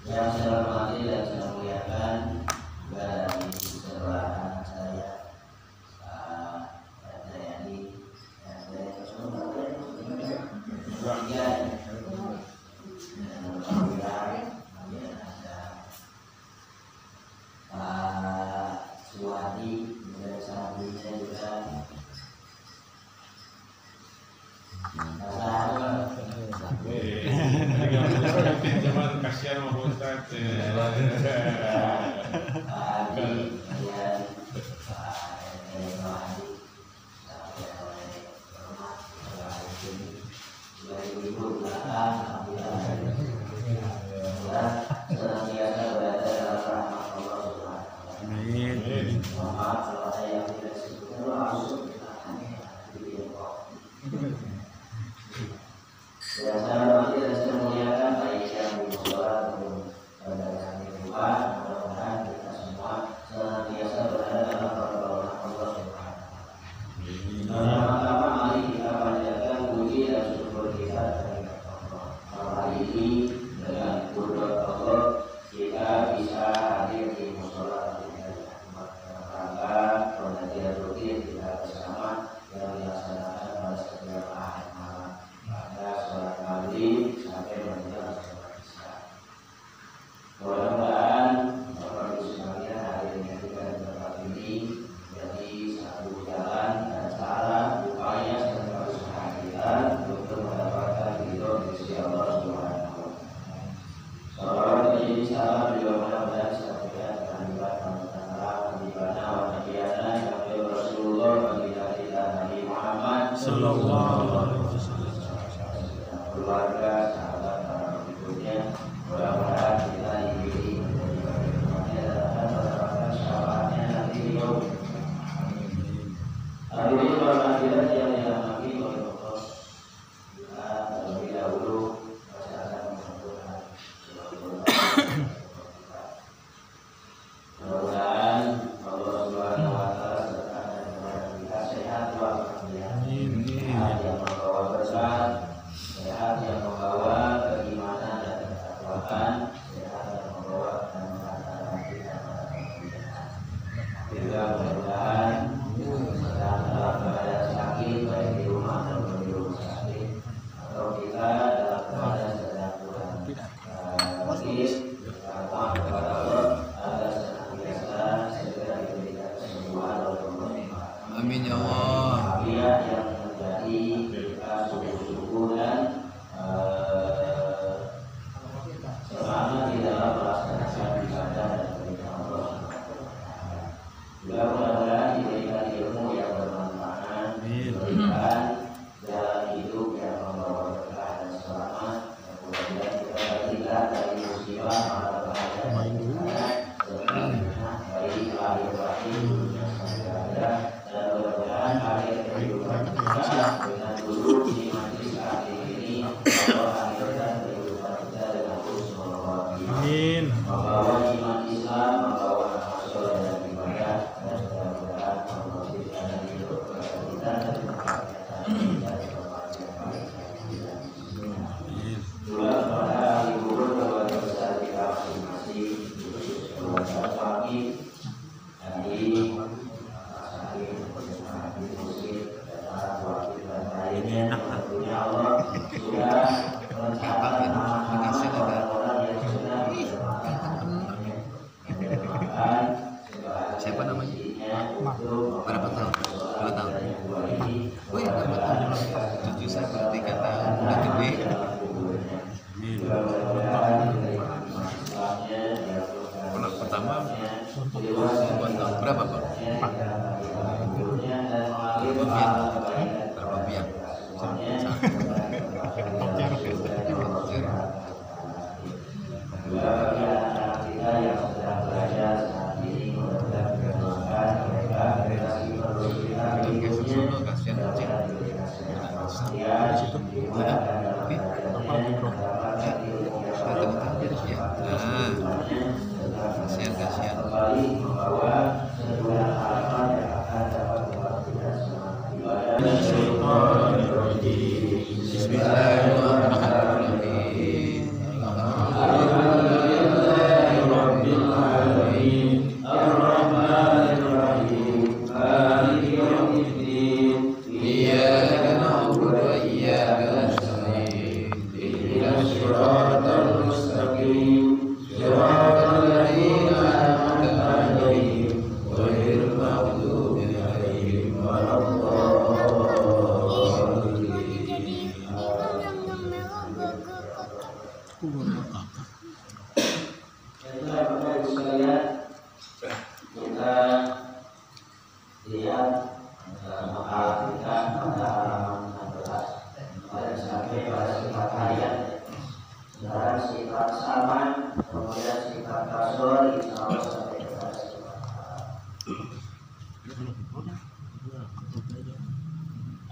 Yang saya hormati dan saya muliakan dari sebelah saya Dayani kasihan sama Ustaz. Mudah-mudahan kita semua senantiasa pertama buat tahun berapa Pak? Berapa biar?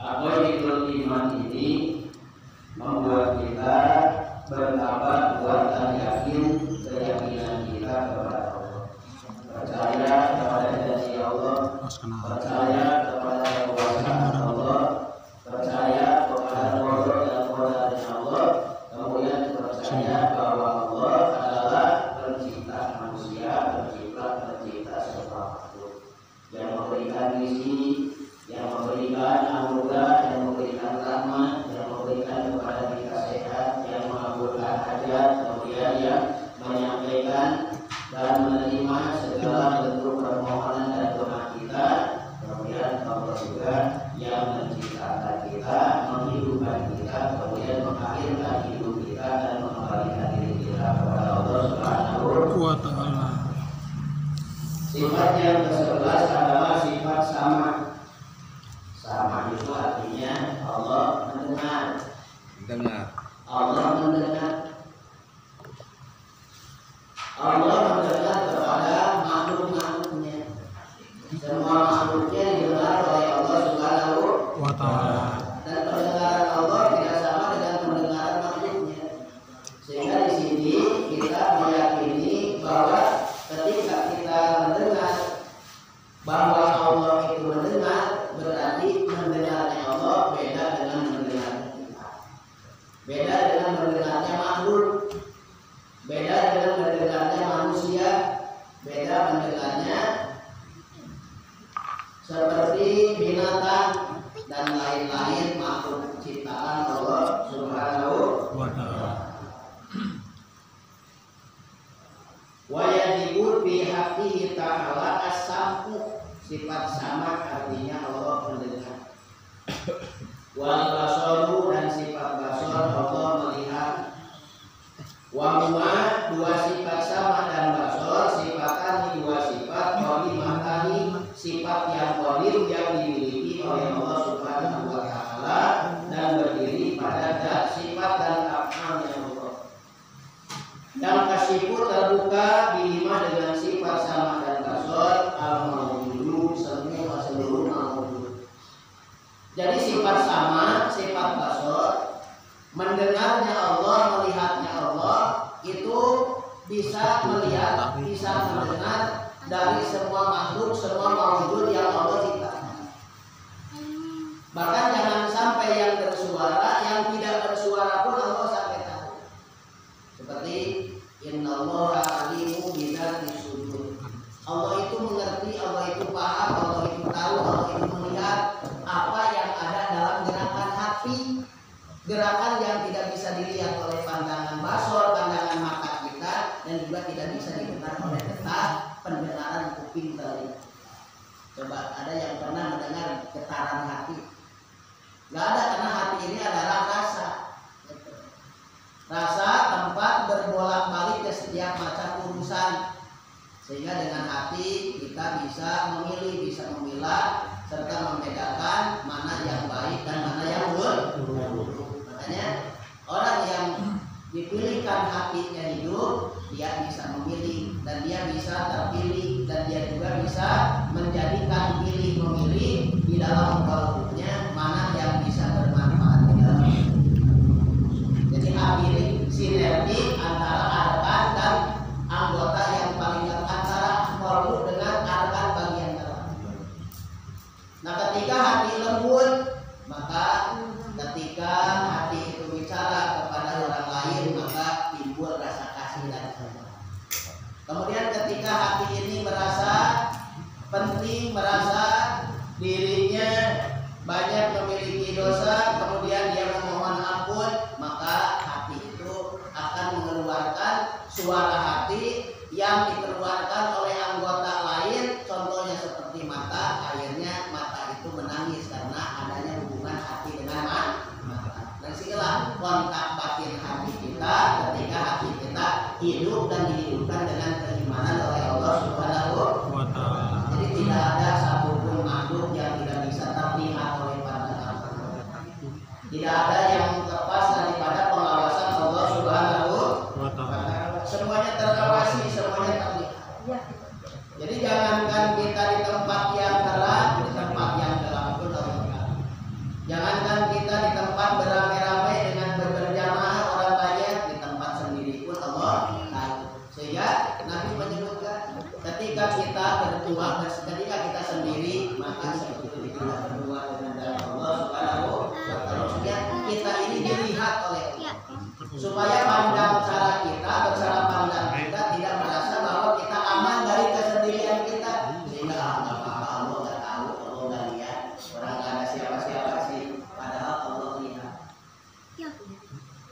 Aqidul iman ini membuat kita bertambah kuat dan yakin keyakinan kita kepada Allah, percaya kepada janji Allah, percaya kepada kekuasaan Allah, percaya kepada qada dan qadar Allah, kemudian percaya bahwa Allah adalah pencipta manusia, pencipta semua makhluk, yang memberikan rizki, yang memberikan anugerah, yang memberikan rahmat, yang memberikan kepada kita sehat, yang mengabulkan hajat, kemudian yang menyampaikan dan menerima segala bentuk permohonan dan doa kita, kemudian Allah juga yang menciptakan kita, menghidupkan kita, kemudian mengakhirkan hidup kita dan mengembalikan diri kita kepada Allah Subhanahu wa Ta'ala. Sifat yang ke-11 adalah sifat sama. Sama itu artinya Allah mendengar. Allah mendengar. Allah mendengar kepada makhluk-makhluknya. Semua makhluknya didengar oleh Allah Subhanahu wa Ta'ala. Dan pendengaran Allah tidak sama dengan pendengaran makhluknya. Sehingga di sini kita meyakini bahwa ketika kita mendengar bahwa Allah itu mendengar, berarti mendengarnya Allah beda dengan mendengarnya kita, beda dengan mendengarnya makhluk, beda dengan mendengarnya manusia, beda mendengarnya seperti binatang dan lain-lain makhluk ciptaan Allah Subhanahu wa Ta'ala. Wa yajibu fi haqqihi ta'ala as-sam'u. Sifat sama artinya Allah mendengar. Wal basaru, dan sifat basar Allah melihat. Wa huwa, dua sifat sama dan basar, sifatani, dua sifat qadimatani, sifat yang qadim yang dimiliki oleh Allah Subhanahu wa Ta'ala dan berdiri pada zat, sifat dan af'alnya Allah. Yang kasifu terbuka bihima dengan sifat sama dan basar al-mawjudu, semua seluruh mawjud. Jadi sifat sama, sifat basar, mendengarnya Allah, melihatnya Allah, itu bisa melihat, bisa mendengar dari semua makhluk, semua mawjud yang Allah ciptakan. Bahkan jangan sampai yang bersuara, yang tidak bersuara pun Allah sampai tahu. Seperti innallaha alimu bidzati sudur. Allah itu mengerti, Allah itu paham, Allah itu tahu, Allah itu melihat apa yang ada dalam gerakan hati, gerakan yang tidak bisa dilihat oleh pandangan basar, pandangan mata kita, dan juga tidak bisa didengar oleh pendengaran kuping telinga. Coba ada yang pernah mendengar getaran hati? Gak ada, karena hati ini adalah rasa. Rasa tempat berbolak-balik ke setiap macam urusan. Sehingga dengan hati kita bisa memilih, bisa memilah serta membedakan mana yang baik dan mana yang buruk. Makanya orang yang dipilihkan hatinya hidup, dia bisa memilih dan dia bisa terpilih dan dia juga bisa menjadikan pilih memilih di dalam kalbnya mana yang bisa bermanfaat di dalam hidup. Jadi hati sinergi antara arkan dan anggota yang paling dekat, antara kalbu dengan arkan bagian dalam. Nah, ketika hati lembut, maka ketika hati itu bicara kepada orang lain, maka timbul rasa kasih dan sayang. Kemudian ketika hati ini merasa penting, merasa dirinya banyak memiliki dosa, kemudian dia memohon ampun, maka hati itu akan mengeluarkan suara hati yang dikeluarkan oleh anggota lain. Contohnya seperti mata, akhirnya mata itu menangis karena adanya hubungan hati dengan mata. Dan sinilah kontak batin hati kita ketika hati kita hidup dan dihidupkan dengan keimanan oleh Allah Subhanahu wa Ta'ala. Jadi tidak ada satupun makhluk yang tidak bisa terlihat oleh pandangan. Tidak ada yang lepas daripada pengawasan Allah Subhanahu wa Ta'ala. Semuanya terawasi, semuanya terlihat. Jadi jangankan kita di tempat yang terang, di tempat yang gelap pun terlihat. Jangankan kita di tempat beramai-ramai dengan berjamaah orang banyak, di tempat sendiri pun Allah tahu. Sehingga Nabi menyebutkan ketika kita berdua, ketika kita sendiri, maka seperti kita berdua dengan Allah Subhanahu wa Ta'ala. Kita ini dilihat oleh Allah, supaya pandang cara kita atau cara pandang kita tidak merasa bahwa kita aman dari kesendirian kita, sehingga nggak apa-apa, Allah nggak tahu, Allah nggak lihat, orang nggak ada siapa-siapa sih, padahal Allah lihat.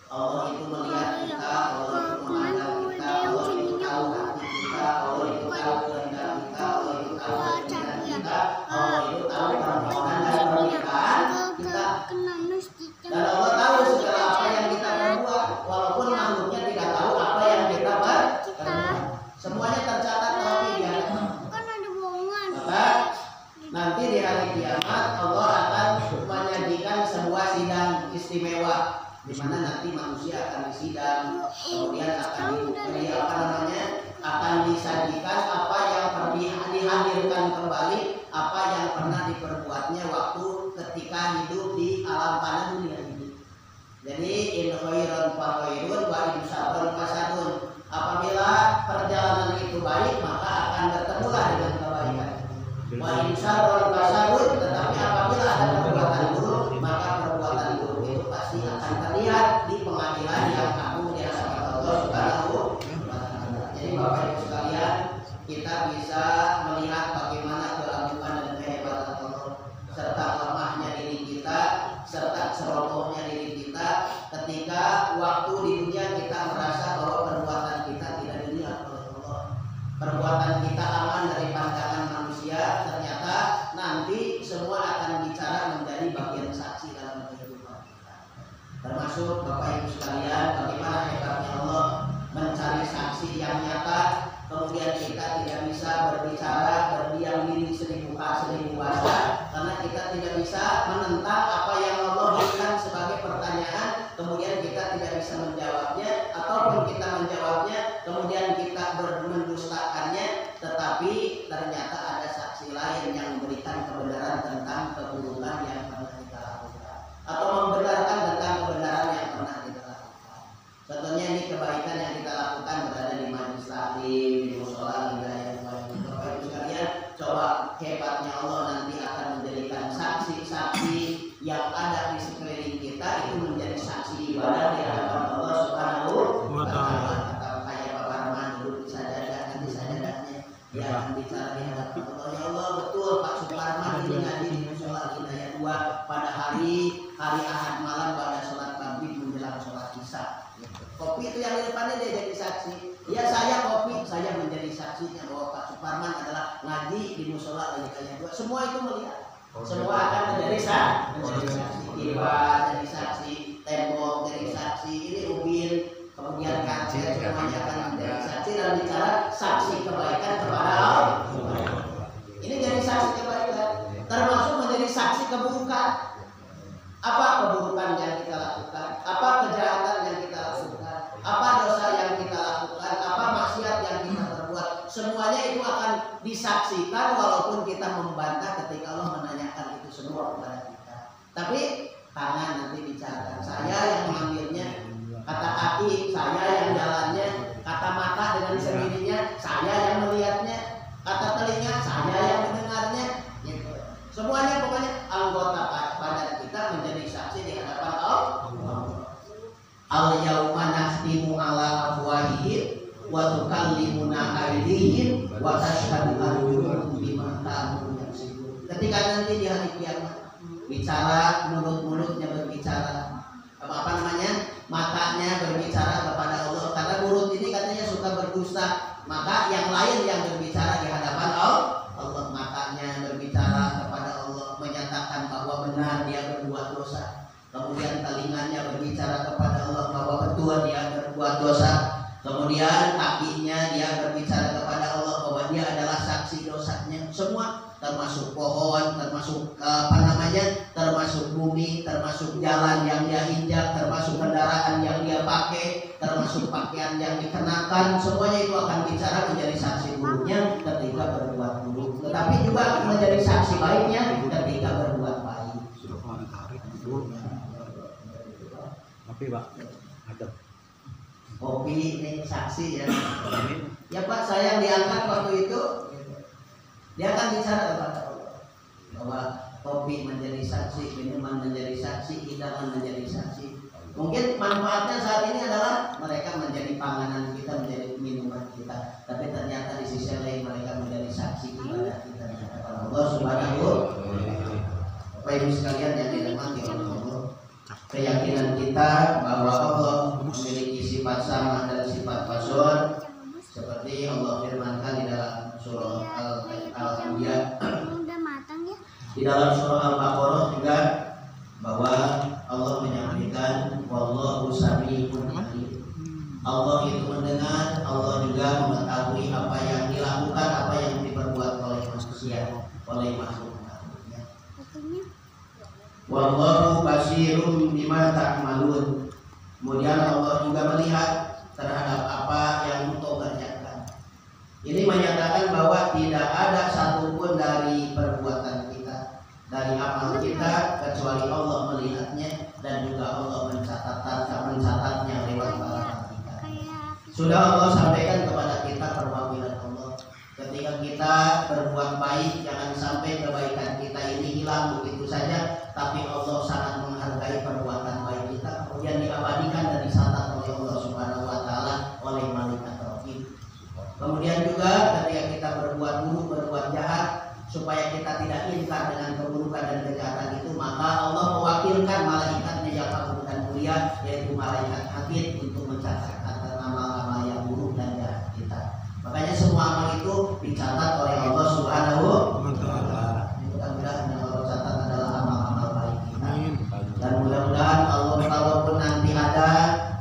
Allah itu melihat kita, Allah itu memandang kita, Allah itu tahu hati kita, Allah itu tahu kehendak kita, Allah itu tahu keinginan kita, Allah itu tahu permohonan dan permintaan kita. Dan Allah tahu segala apa yang kita perbuat, walaupun makhluknya tidak tahu apa yang kita perbuat. Semuanya tercatat tapi di hadapan. Maka nanti di hari kiamat Allah akan menyajikan sebuah sidang istimewa, di mana nanti manusia akan disidang, kemudian akan diberi akan disajikan apa yang dihadirkan kembali, apa yang pernah diperbuatnya waktu ketika hidup di alam tanah dunia ini. Jadi in khairan fa khairun wa in syarran fasadun. Apabila perjalanan itu baik, maka akan bertemulah dengan kebaikan. Wa in syarran fasadun, tetapi apabila ada perbuatan buruk, maka perbuatan buruk itu pasti akan terlihat di pengadilan yang agung di hadapan Allah Subhanahu wa Ta'ala. Jadi Bapak Ibu sekalian, kita bisa melihat bagaimana keagungan dan kehebatan Allah serta lemahnya diri kita, serta cerobohnya diri kita ketika waktu di dunia kita merasa bahwa perbuatan kita tidak dilihat oleh Allah, perbuatan kita aman dari pandangan manusia. Ternyata nanti semua akan bicara menjadi bagian saksi dalam kehidupan kita. Termasuk Bapak Ibu sekalian, bagaimana hebatnya Allah mencari saksi yang nyata. Kemudian kita tidak bisa berbicara berdiam diri seribu bahasa, karena kita tidak bisa menentang apa yang Allah berikan sebagai pertanyaan, kemudian kita tidak bisa menjawabnya, ataupun kita menjawabnya kemudian kita mendustakannya, tetapi ternyata ada saksi lain yang memberikan kebenaran tentang keburukan yang pernah kita lakukan, atau membenarkan tentang kebenaran yang pernah kita lakukan. Contohnya ini kebaikan yang kita lakukan berada di majelis taklim, di mushola, hidayah. Bapak Ibu sekalian, coba hebatnya Allah nanti akan menjadikan saksi-saksi yang ada di sekeliling kita itu menjadi saksi ibadah di hadapan Allah Subhanahu wa Ta'ala. Kata kayak Pak Parman dulu di sajadah, nanti sajadahnya dia akan bicara di hadapan Allah. Ya Allah, betul Pak Suparman ini ngaji di mushola hidayah 2 pada hari Ahad malam pada sholat maghrib menjelang sholat isya. Kopi itu yang di depannya dia jadi saksi. Ya saya kopi, saya menjadi saksinya bahwa Pak Suparman adalah ngaji di mushola hidayah 2. Semua itu melihat. Semua akan menjadi saksi. Kiwa jadi saksi, tembok jadi saksi, ini ubin, kemudian kaca semuanya akan menjadi saksi dan bicara saksi kebaikan kepada semuanya itu akan disaksikan walaupun kita membantah ketika Allah menanyakan itu semua kepada kita. Tapi tangan nanti bicarakan, saya yang mengambilnya, kata kaki saya yang jalannya, kata mata dengan sendirinya saya yang melihatnya, kata telinga saya yang mendengarnya, gitu. Semuanya pokoknya anggota badan kita menjadi saksi di hadapan Allah. Al-yauma nakhtimu ala afwahihim wa tukallimuna aydihim wa tashhadu arjuluhum bima kanu yaksibun. Ketika nanti di hari kiamat bicara, mulut-mulutnya berbicara, apa namanya, matanya berbicara kepada Allah, karena mulut ini katanya suka berdusta, maka yang lain yang berbicara di hadapan Allah. Matanya berbicara kepada Allah, menyatakan bahwa benar dia berbuat dosa. Kemudian telinganya berbicara kepada Allah bahwa betul dia berbuat dosa. Kemudian kakinya dia berbicara kepada Allah bahwa dia adalah saksi dosanya. Semua, termasuk pohon, termasuk termasuk bumi, termasuk jalan yang dia injak, termasuk kendaraan yang dia pakai, termasuk pakaian yang dikenakan. Semuanya itu akan bicara menjadi saksi buruknya ketika berbuat buruk, tetapi juga akan menjadi saksi baiknya ketika berbuat baik. Kopi Pak, ada. Kopi ini saksi ya. Ya Pak, saya diangkat waktu itu, dia akan bicara kepada Allah bahwa kopi menjadi saksi, minuman menjadi saksi, hidangan menjadi saksi. Mungkin manfaatnya saat ini adalah mereka menjadi panganan kita, menjadi minuman kita, tapi ternyata di sisi lain mereka menjadi saksi ibadah kita di hadapan Allah Subhanahu wa Ta'ala. Bapak Ibu sekalian yang dirahmati oleh Allah, keyakinan kita bahwa Allah memiliki sifat sama dan sifat pasor seperti Allah firmankan di dalam surah Al-Anbiya, di dalam surah Al-Baqarah juga, bahwa Allah menyampaikan wallahu sami'un alim. Allah itu mendengar, Allah juga mengetahui apa yang dilakukan, apa yang diperbuat oleh manusia, oleh makhluk. Wallahu basirun bima ta'malun. Kemudian Allah juga melihat terhadap apa yang engkau kerjakan. Ini menyatakan bahwa tidak ada satupun dari perbuatan kita, dari amal kita, kecuali Allah melihatnya dan juga Allah mencatatnya lewat malaikat kita. Sudah Allah sampaikan kepada kita perwakilan Allah. Ketika kita berbuat baik, jangan sampai kebaikan kita ini hilang begitu saja, tapi Allah sangat menghargai perbuatan baik kita, kemudian diabadikan dan dicatat oleh Allah Subhanahu wa Ta'ala oleh malaikat raqib. Kemudian juga ketika kita berbuat buruk, berbuat jahat, supaya kita tidak ingkar dengan keburukan dan kejahatan itu, maka Allah mewakilkan malaikatnya yang agung dan mulia, yaitu malaikat hatib, untuk mencatatkan amal-amal yang buruk dan jahat kita. Makanya semua amal itu dicatat oleh Allah Subhanahu wa Ta'ala. Mudah-mudahan yang Allah catat adalah amal-amal baik kita. Dan mudah-mudahan Allah, kalaupun nanti ada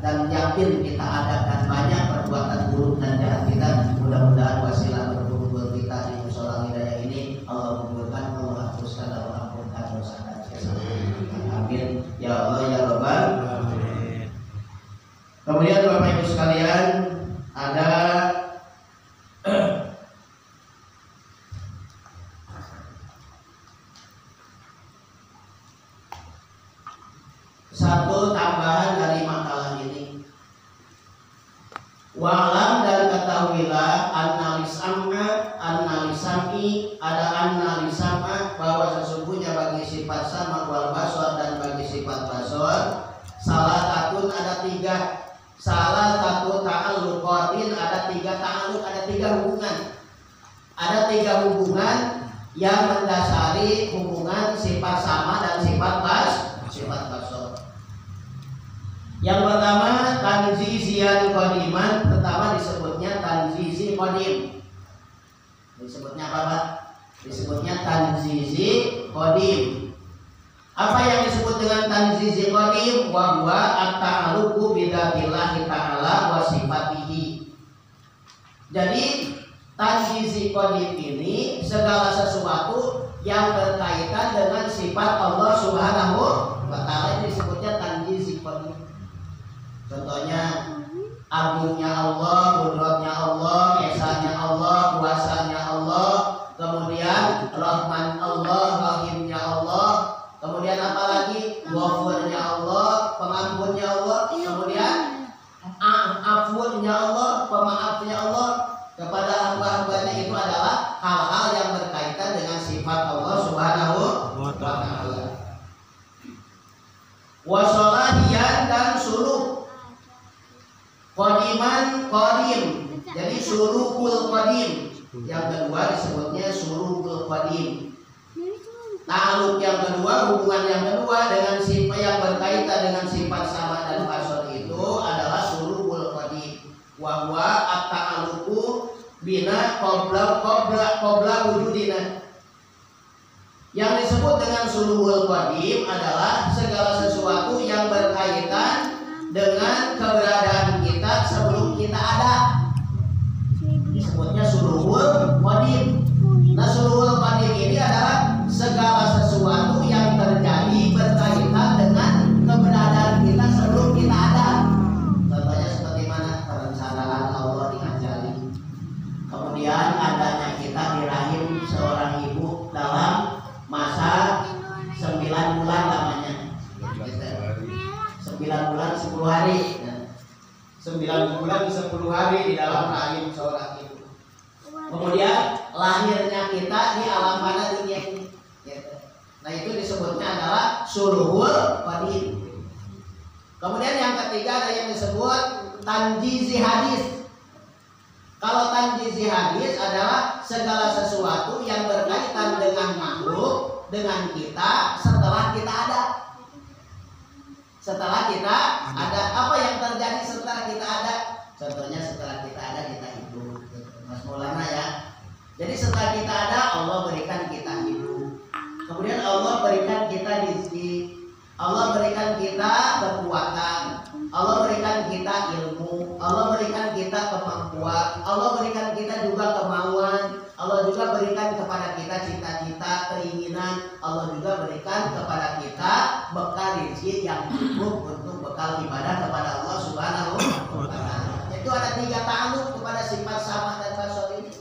dan yakin kita ada dan banyak perbuatan buruk dan jahat kita, mudah-mudahan wasilah berkumpul kita di musola hidayah ini Allah kumpulkan, Allah hapuskan, Allah ampunkan dosa dan kesalahan. Amin ya Allah ya Rabbal alamin. Kemudian Bapak Ibu sekalian, ada satu tambahan dari makalah ini. Wa'lam, dan ketahuilah annalisami ada annalisama, bahwa sesungguhnya bagi sifat sama wal basor dan bagi sifat basor salah satu ada tiga, salah satu ta'alluqatin ada tiga ta'alluq, ada tiga hubungan, ada tiga hubungan yang mendasari hubungan sifat sama dan sifat basor. Yang pertama tanzizian qadiman, pertama disebutnya tanzizi qadim. Disebutnya apa Pak? Disebutnya tanzizi qadim. Apa yang disebut dengan tanzizi qadim? Wa huwa at-ta'alluqu bidzatillahi ta'ala wa sifatihi. Jadi tanzizi qadim ini segala sesuatu yang berkaitan dengan sifat Allah Subhanahu wa Ta'ala, ini disebutnya tanzizi qadim. Contohnya agungnya Allah, kudratnya Allah, esanya Allah, kuasa hal-hal yang berkaitan dengan sifat Allah Subhanahu wa Ta'ala. Wasolahiyan dan suruh qadiman qadim. Jadi suruhul qadim. Yang kedua disebutnya suruhul qadim. Ta'aluk yang kedua, hubungan yang kedua dengan sifat yang berkaitan dengan sifat sama dan basor itu adalah suruhul qadim. Wa huwa at-ta'aluqu bina qabla wujudina. Yang disebut dengan suruhul qadim adalah segala sesuatu yang berkaitan dengan keberadaan kita sebelum kita ada. Disebutnya suruhul qadim. Nah, suruhul qadim ini adalah segala sesuatu yang terjadi berkaitan dengan keberadaan kita sebelum kita ada. Contohnya seperti mana? Perencanaan Allah di ajali. Kemudian adanya kita di rahim seorang ibu dalam masa 9 bulan lamanya. 9 bulan 10 hari. 9 bulan 10 hari di dalam rahim seorang ibu. Kemudian lahirnya kita di alam mana dunia ini. Nah, itu disebutnya adalah suruhul qadim. Kemudian yang ketiga ada yang disebut tanjizi hadis. Kalau tanjizi hadis adalah segala sesuatu yang berkaitan dengan makhluk, dengan kita setelah kita ada. Setelah kita ada, apa yang terjadi setelah kita ada? Contohnya setelah kita ada kita hidup. Mas Maulana ya. Jadi setelah kita ada Allah berikan kita hidup. Kemudian Allah berikan kita rizki. Allah berikan kita kekuatan. Allah berikan kita ilmu. Allah berikan kita kemampuan. Allah berikan kita juga kemauan. Allah juga berikan kepada kita cita-cita, keinginan. Allah juga berikan kepada kita bekal rezeki yang cukup untuk bekal ibadah kepada Allah Subhanahu wa Ta'ala. Itu ada 3 ta'aluk kepada sifat sama dan basor ini.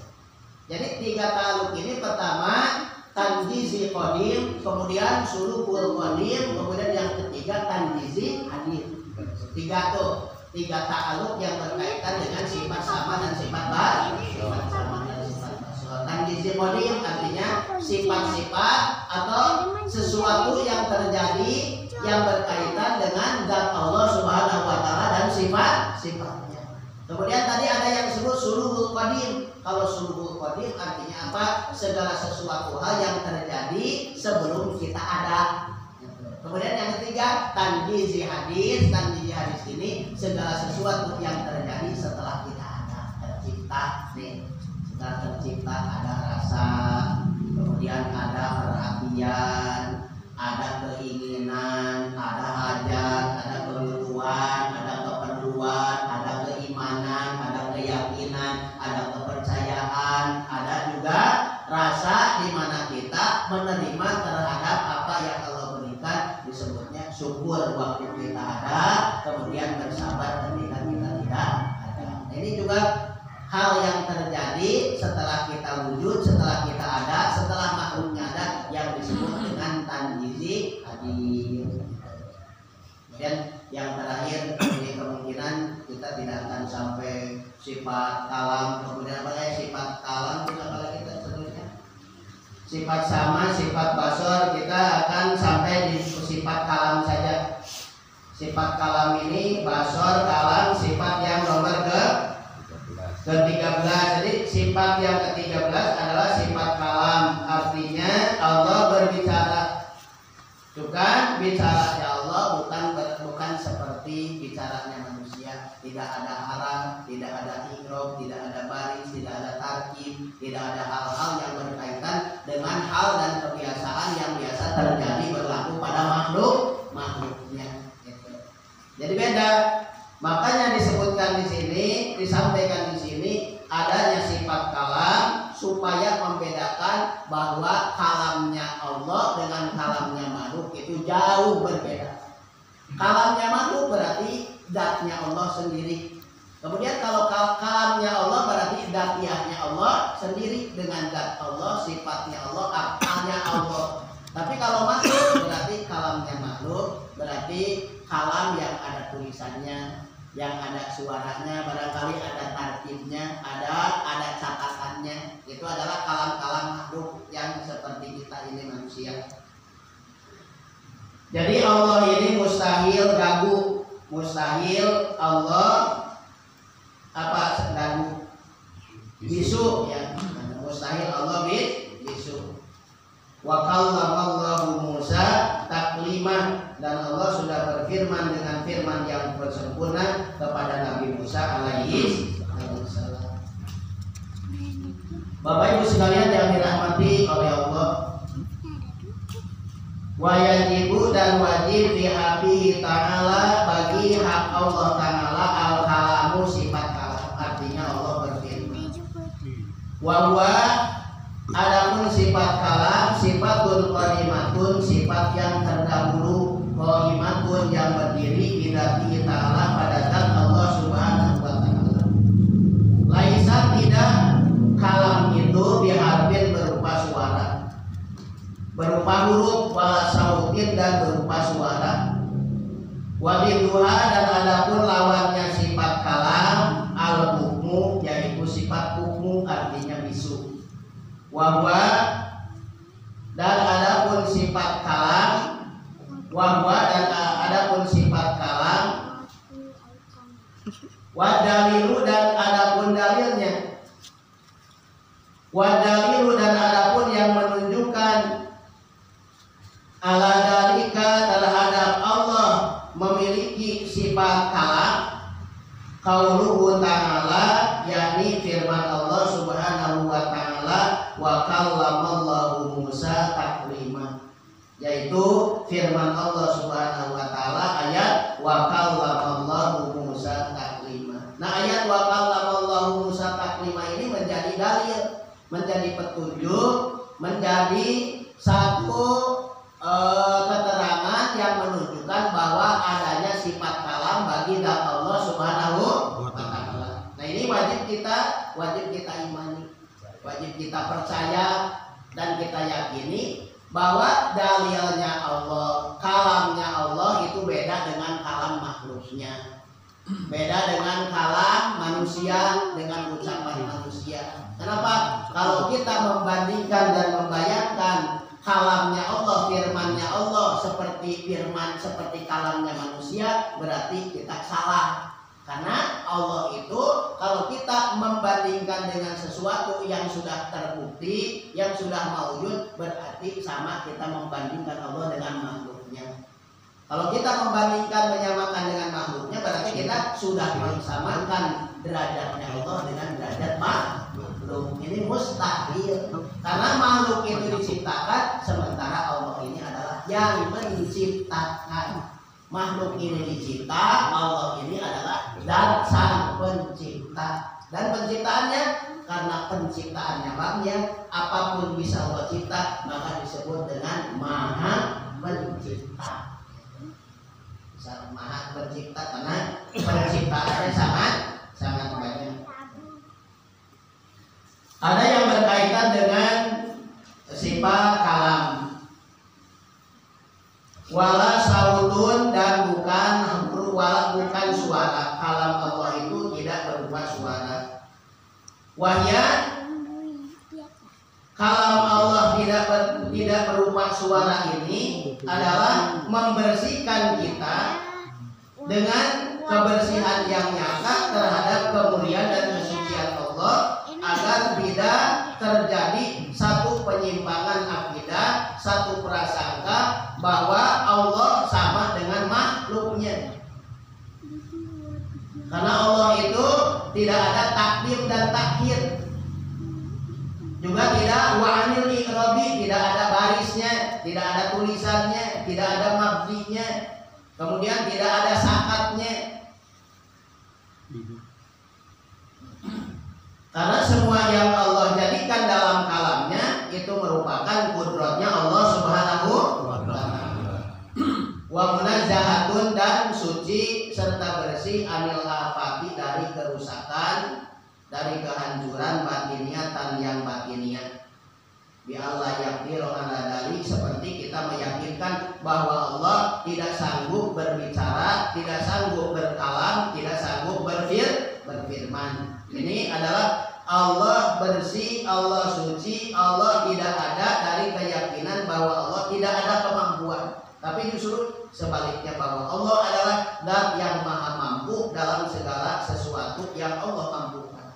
Jadi 3 ta'aluk ini pertama tanjizi qadim, kemudian suruhul qadim, kemudian yang ketiga tanjizi hadis. 3 tuh, 3 ta'aluk yang berkaitan dengan sifat sama dan sifat basor. Tanjizi qadim artinya sifat-sifat atau sesuatu yang terjadi yang berkaitan dengan zat Allah Subhanahu wa Ta'ala dan sifat-sifatnya. Kemudian tadi ada yang disebut suruhul qadim. Kalau suruhul qadim artinya apa? Segala sesuatu hal yang terjadi sebelum kita ada. Kemudian yang ketiga tanjizi hadis. Tanjizi hadis ini segala sesuatu yang terjadi setelah kita ada, tercipta nih. Setelah tercipta ada rasa, kemudian ada perhatian, ada keinginan, ada hajat, ada kebutuhan, ada keperluan, ada keimanan, ada keyakinan, ada kepercayaan, ada juga rasa di mana kita menerima terhadap apa yang Allah berikan. Disebutnya syukur waktu kita ada, kemudian bersabar ketika kita tidak ada. Ini juga hal yang terjadi setelah kita wujud, setelah kita ada, setelah makhluknya ada, yang disebut dengan tanjizi hadis. Dan yang terakhir, ini kemungkinan kita tidak akan sampai sifat kalam, kemudian apa ya, sifat kalam kita kalau kita seterusnya sifat sama, sifat basor, kita akan sampai di sifat kalam saja. Sifat kalam ini basor, kalam, sifat yang nomor ke-13. Jadi sifat yang ke-13 adalah sifat kalam, artinya Allah berbicara. Bukan bicaranya Allah bukan seperti bicaranya manusia. Tidak ada haram, tidak ada ikrob, tidak ada baris, tidak ada tarkib, tidak ada hal-hal yang berkaitan dengan hal dan kebiasaan yang biasa terjadi berlaku pada makhluknya. Jadi beda. Makanya disebutkan di sini, disampaikan di sini adanya sifat kalam supaya membedakan bahwa kalamnya Allah dengan kalamnya makhluk itu jauh berbeda. Kalamnya makhluk berarti zatnya Allah sendiri. Kemudian kalau kalamnya Allah berarti zatiahnya Allah sendiri dengan zat Allah, sifatnya Allah, akalnya Allah. Tapi kalau makhluk berarti kalamnya makhluk, berarti kalam yang ada tulisannya, yang ada suaranya, barangkali ada tartibnya, ada catatannya. Itu adalah kalam manusia. Jadi Allah ini mustahil ganggu, mustahil Allah ganggu, bisu ya, mustahil Allah bisu. Wa kallamallahu Musa taklima, dan Allah sudah berfirman dengan firman yang sempurna kepada Nabi Musa alaihi salam. Bapak Ibu sekalian yang dirahmati oleh Allah, wajibu dan wajib fi haqqihi ta'ala, bagi hak Allah Ta'ala al-kalamu, sifat kalam, artinya Allah berfirman. Wa huwa, adapun sifat kalam, sifatun qadimatun, sifat yang terdahulu, qadimatun yang berdiri bidatihi ta'ala, pada zat Allah Subhanahu wa ta'ala. Laisa, tidak kalam itu biharfin, berupa suara, berupa huruf, wala sautin, dan berupa suara. Wadiduha, dan adapun lawannya sifat kalam, al-hukmu, yaitu sifat hukmu, artinya bisu. Wahwa, dan adapun sifat kalam, wahwa, dan adapun sifat kalam, wadalilu, dan adapun dalilnya, wadalilu, dan adapun yang menunjukkan ala dalika, terhadap Allah memiliki sifat kalam, qauluhu ta'ala, yakni firman Allah Subhanahu wa ta'ala, wa kallamallahu Musa taklima, yaitu firman Allah Subhanahu wa ta'ala ayat wa kallamallahu Musa taklima. Nah, ayat wa kallamallahu Musa taklima ini menjadi dalil, menjadi petunjuk, menjadi satu keterangan yang menunjukkan bahwa adanya sifat kalam bagi zat Allah Subhanahu wa ta'ala. Nah, ini wajib kita imani, wajib kita percaya dan kita yakini bahwa dalilnya Allah, kalamnya Allah itu beda dengan kalam makhluknya, beda dengan kalam manusia, dengan ucapan manusia. Kenapa? Kalau kita membandingkan dan membayangkan kalamnya Allah, firmannya Allah seperti kalamnya manusia, berarti kita salah. Karena Allah itu kalau kita membandingkan dengan sesuatu yang sudah terbukti, yang sudah maujud, berarti sama kita membandingkan Allah dengan makhluknya. Kalau kita membandingkan, menyamakan dengan makhluknya, berarti kita sudah mensamakan derajatnya Allah dengan derajat makhluk. Ini mustahil, karena makhluk itu diciptakan, sementara Allah ini adalah yang menciptakan. Makhluk ini dicipta, Allah ini adalah dan sang pencipta. Dan penciptaannya, karena penciptaannya banyak, apapun bisa Allah cipta, maka disebut dengan Maha Pencipta. Maha Pencipta karena penciptaannya sangat banyak. Ada yang berkaitan dengan sifat kalam, wala sautun, dan bukan suara. Kalam Allah itu tidak berupa suara. Wahya, kalam Allah tidak berupa suara ini adalah membersihkan kita dengan kebersihan yang nyata terhadap kemuliaan dan kesucian Allah, agar tidak terjadi satu penyimpangan akidah, satu prasangka bahwa Allah sama dengan makhluknya. Karena Allah itu tidak ada takdim dan takhir, juga tidak wa'anil iqrabi, tidak ada barisnya, tidak ada tulisannya, tidak ada mabdinya, kemudian tidak ada sakatnya. Karena semua yang Allah jadikan dalam kalamnya itu merupakan kudratnya Allah Subhanahu wa ta'ala. Wa munazzahatun, dan suci serta bersih, anil afati, dari kerusakan, dari kehancuran batiniatan yang batiniah. Bi Allah yakdiru ala dalik, seperti kita meyakinkan bahwa Allah tidak sanggup berbicara, tidak sanggup berkalam, tidak sanggup berfirman. Ini adalah Allah bersih, Allah suci, Allah tidak ada dari keyakinan bahwa Allah tapi justru sebaliknya bahwa Allah adalah zat yang maha mampu dalam segala sesuatu yang Allah mampukan.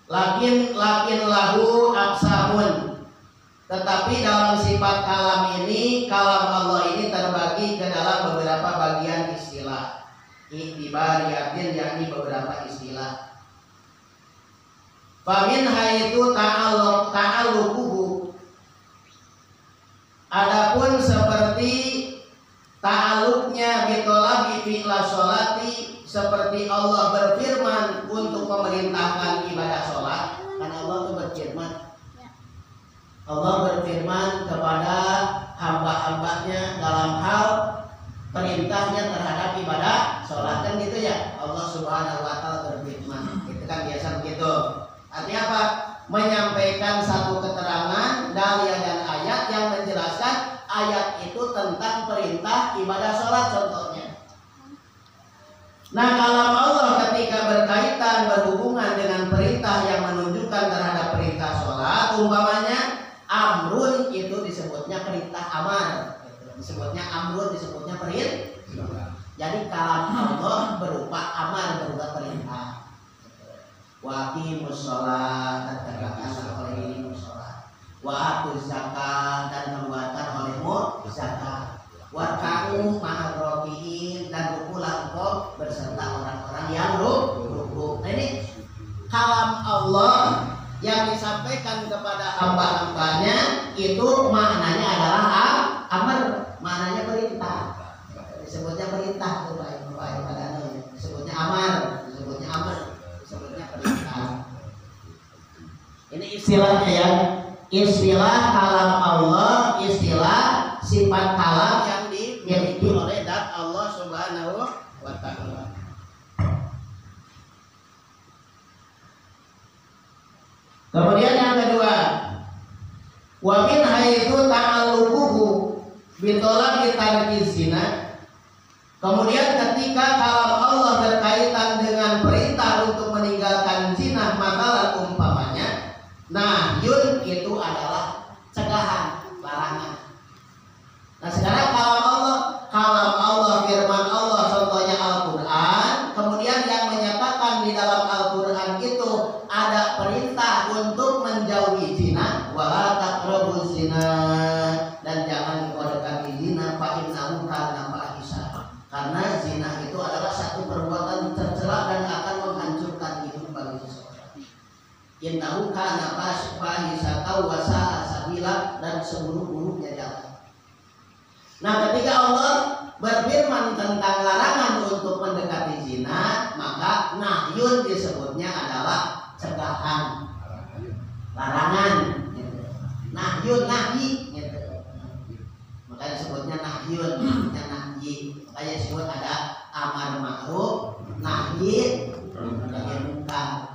Lakin lahu aqsamun, tetapi dalam sifat kalam ini, kalam Allah ini terbagi ke dalam beberapa bagian istilah. Iktibariyatin, yakni beberapa istilah. Faminha itu ta'alluquhu. Adapun seperti ta'alluqnya bitolabi fi'la sholati, seperti Allah berfirman untuk memerintahkan ibadah sholat. Karena Allah itu berfirman, Allah berfirman kepada hamba-hambanya dalam hal perintahnya terhadap ibadah sholat, kan gitu ya. Allah Subhanahu wa ta'ala berfirman, itu kan biasa begitu. Artinya apa? Menyampaikan satu keterangan dalil dan ayat yang menjelaskan ayat itu tentang perintah ibadah sholat contohnya. Nah, kalam Allah ketika berkaitan berhubungan dengan perintah yang menunjukkan terhadap perintah sholat, umpamanya amrun itu disebutnya perintah amar, disebutnya amrun, disebutnya perintah. Jadi kalam Allah berupa amar, berupa perintah. Wa aqimus sholat, katakan oleh dirimu sholat. Wa atuz zakat, dan membuatkan olehmu zakat. Warka'u ma'ar raki'in, dan rukulah engkau berserta orang-orang yang ruku. Nah, ini kalam Allah yang disampaikan kepada hamba-hambanya itu maknanya adalah amar, maknanya perintah. Disebutnya perintah tuh baik padanya. Disebutnya amar, disebutnya perintah. Ini istilahnya ya. Istilah kalam Allah, istilah sifat kalam yang dimiliki oleh zat Allah Subhanahu wa ta'ala. Kemudian yang kedua, wa min haitsu ta'alluquhu bi talabi tarki zina. Kemudian ketika kalam Allah berkaitan dengan perintah untuk meninggalkan zina, maka umpamanya nahyun itu adalah cegahan, larangan. Nah, sekarang kalam Allah, firman Allah, contohnya Al-Quran. Kemudian yang menyatakan di dalam Al-Quran itu ada perintah untuk menjauhi zina, wala taqrabuz zina, dan jangan kau dekati zina, fa innahu kana fahisha. Karena zina itu adalah satu perbuatan tercela dan akan menghancurkan hidup bagi seseorang. Innahu kana fahisha wa sa'a sabila, dan seburuk-buruknya jalan. Nah, ketika Allah berfirman tentang larangan untuk mendekati zina, maka nahyun disebutnya adalah cegahan, larangan. Nahyun, nahyi, maka disebutnya nahyun, disebutnya nahyi. Makanya disebut ada amar ma'ruf, nahyi munkar.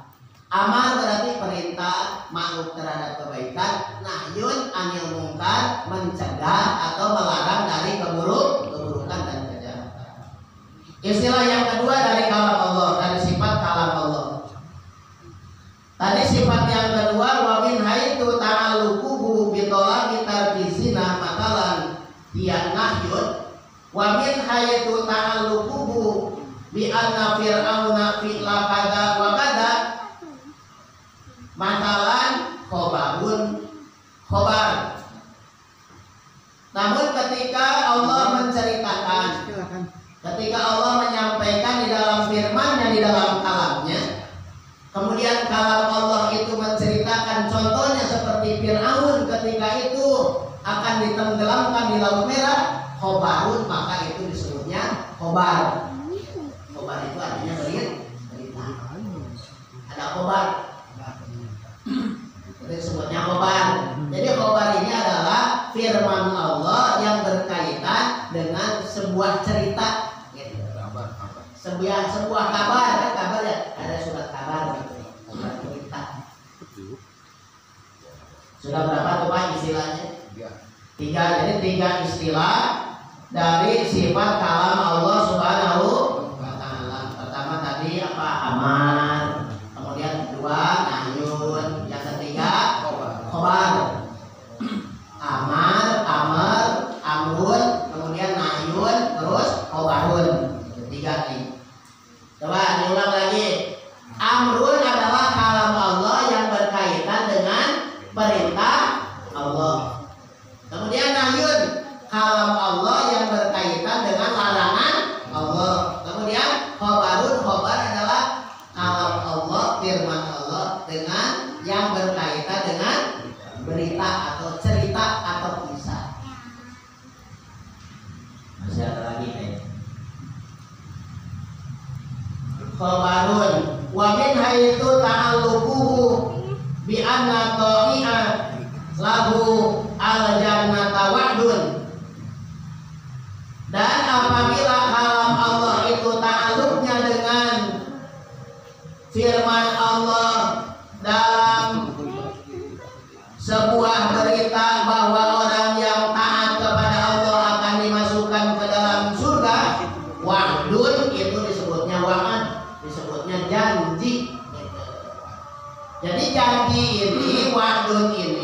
Amar berarti perintah, ma'ruf terhadap kebaikan, nahyun anil munkar, mencegah atau melarang dari keburukan dan kejahatan. Istilah yang kedua dari kalam Allah, dari sifat kalam Allah. Tadi sifat yang kedua, wa min haitsu ta'alluquhu bi talabi tarki zina, makalan dia nahyun. Wa min haitsu ta'alluquhu bi anna fir'auna fi'la kada wa kada, makalan khobar. Namun ketika Allah menceritakan, ketika Allah menyampaikan di dalam firman-Nya, di dalam kalamnya, kemudian kalam Allah itu menceritakan contohnya seperti Fir'aun ketika itu akan ditenggelamkan di Laut Merah, khobarun, maka itu disebutnya khobar. Khobar itu artinya berita. Ada khobar, itu disebutnya khobar. Jadi khobar ini adalah firman Allah yang berkaitan dengan sebuah cerita, gitu. Sebuah kabar, kan kabar ya, ada surat kabar gitu, surat berita. Sudah berapa tuh Pak istilahnya? 3. Jadi 3 istilah dari sifat kalam Allah Subhanahu wa ta'ala. Pertama tadi apa? Amar. Kemudian kedua nahyun. Yang ketiga khobar. Amar, khabarun wa min haitsu ta'alluquhu bi anna ta'i'a lahu al-jannata wa'dun. Dan apabila kalam Allah itu ta'alluqnya dengan firman Allah dalam sebuah berita bahwa orang yang taat kepada Allah akan dimasukkan ke dalam surga, wa'dun itu disebutnya wa'ad, disebutnya janji. Jadi janji ini, wa'dun ini